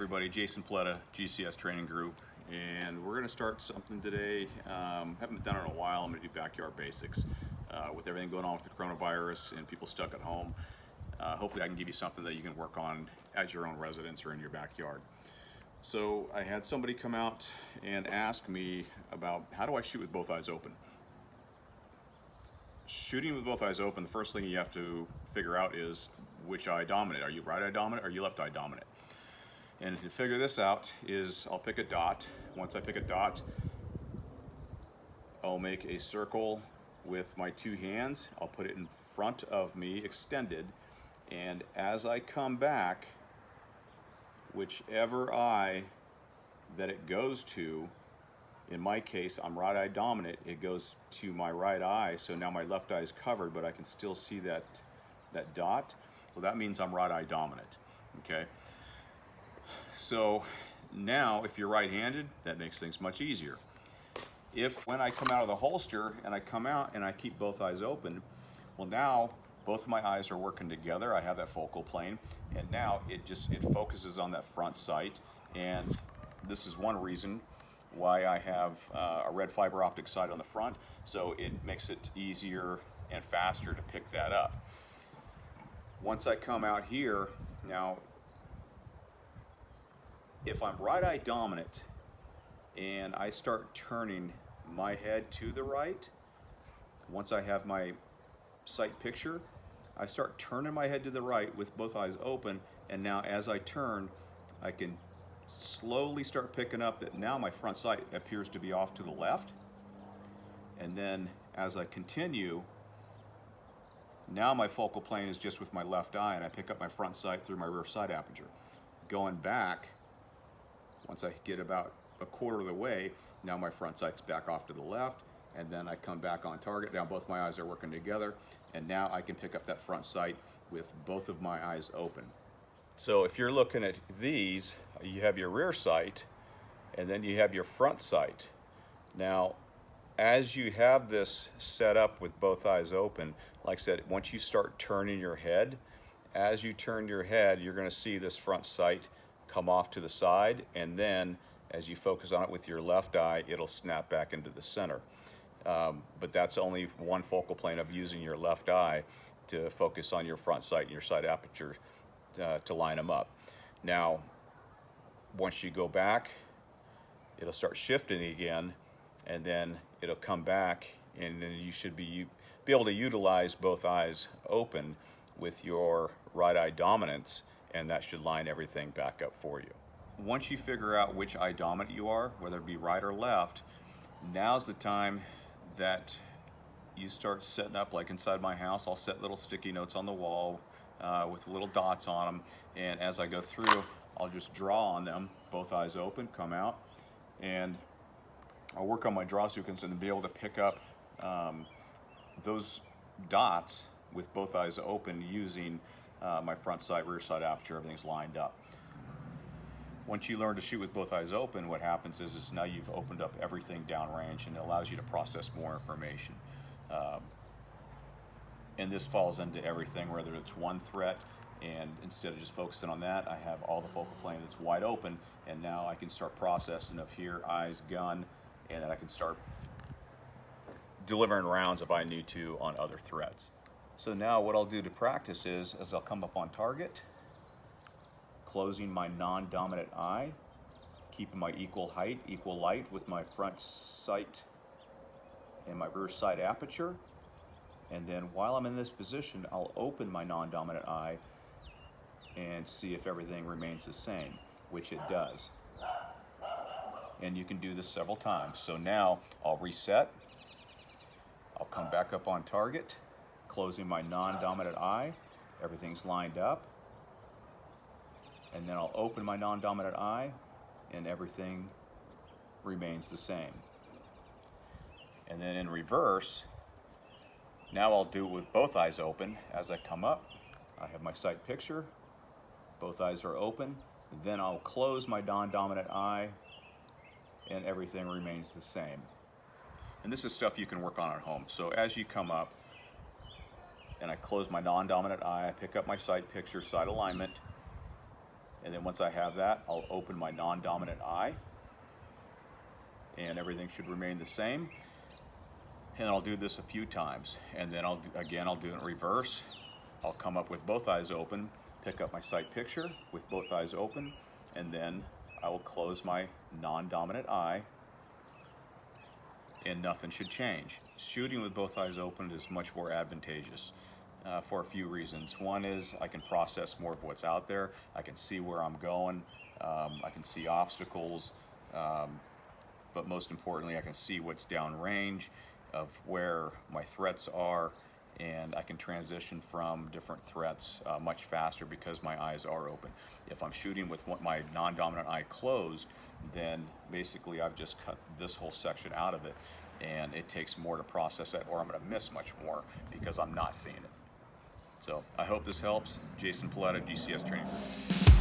everybody, Jason Pletta, GCS Training Group, and we're going to start something today. Haven't done it in a while. I'm going to do backyard basics. With everything going on with the coronavirus and people stuck at home, hopefully I can give you something that you can work on at your own residence or in your backyard. So I had somebody come out and ask me about how do I shoot with both eyes open. Shooting with both eyes open, the first thing you have to figure out is which eye dominant. Are you right eye dominant or are you left eye dominant? And to figure this out is I'll pick a dot. Once I pick a dot, I'll make a circle with my two hands. I'll put it in front of me, extended, and as I come back, whichever eye that it goes to, in my case, I'm right eye dominant, it goes to my right eye, so now my left eye is covered, but I can still see that dot. So that means I'm right eye dominant, okay? So now, if you're right-handed, that makes things much easier. If when I come out of the holster and I come out and I keep both eyes open, well now both of my eyes are working together. I have that focal plane, and now it focuses on that front sight. And this is one reason why I have a red fiber optic sight on the front, so it makes it easier and faster to pick that up. Once I come out here, now if I'm right eye dominant and I start turning my head to the right, once I have my sight picture, I start turning my head to the right with both eyes open, and now as I turn, I can slowly start picking up that now my front sight appears to be off to the left. And then as I continue, now my focal plane is just with my left eye, and I pick up my front sight through my rear sight aperture. Going back, once I get about a quarter of the way, now my front sight's back off to the left, and then I come back on target. Now both my eyes are working together, and now I can pick up that front sight with both of my eyes open. So if you're looking at these, you have your rear sight, and then you have your front sight. Now, as you have this set up with both eyes open, like I said, once you start turning your head, as you turn your head, you're going to see this front sight come off to the side, and then as you focus on it with your left eye, it'll snap back into the center. But that's only one focal plane of using your left eye to focus on your front sight and your sight aperture to line them up. Now, once you go back, it'll start shifting again, and then it'll come back, and then you should be able to utilize both eyes open with your right eye dominance, and that should line everything back up for you. Once you figure out which eye dominant you are, whether it be right or left, now's the time that you start setting up, like inside my house, I'll set little sticky notes on the wall with little dots on them, and as I go through, I'll just draw on them, both eyes open, come out, and I'll work on my draw sequence and be able to pick up those dots with both eyes open using my front sight, rear sight aperture, everything's lined up. Once you learn to shoot with both eyes open, what happens is now you've opened up everything downrange, and it allows you to process more information. And this falls into everything, whether it's one threat, and instead of just focusing on that, I have all the focal plane that's wide open, and now I can start processing of here, eyes, gun, and then I can start delivering rounds if I need to on other threats. So now what I'll do to practice is I'll come up on target, closing my non-dominant eye, keeping my equal height, equal light with my front sight and my rear sight aperture. And then while I'm in this position, I'll open my non-dominant eye and see if everything remains the same, which it does. And you can do this several times. So now I'll reset, I'll come back up on target, closing my non-dominant eye, everything's lined up, and then I'll open my non-dominant eye and everything remains the same. And then in reverse, now I'll do it with both eyes open. As I come up, I have my sight picture, both eyes are open, then I'll close my non-dominant eye and everything remains the same. And this is stuff you can work on at home. So as you come up and I close my non-dominant eye, I pick up my sight picture, sight alignment, And then once I have that, I'll open my non-dominant eye, and everything should remain the same. And I'll do this a few times, and then I'll do it in reverse. I'll come up with both eyes open, pick up my sight picture with both eyes open, and then I will close my non-dominant eye, and nothing should change. Shooting with both eyes open is much more advantageous for a few reasons. One is I can process more of what's out there. I can see where I'm going. I can see obstacles, but most importantly, I can see what's downrange of where my threats are, and I can transition from different threats much faster because my eyes are open. If I'm shooting with my non-dominant eye closed, then basically I've just cut this whole section out of it, and it takes more to process that, or I'm going to miss much more because I'm not seeing it. So I hope this helps. Jason Paletta, GCS Training Group.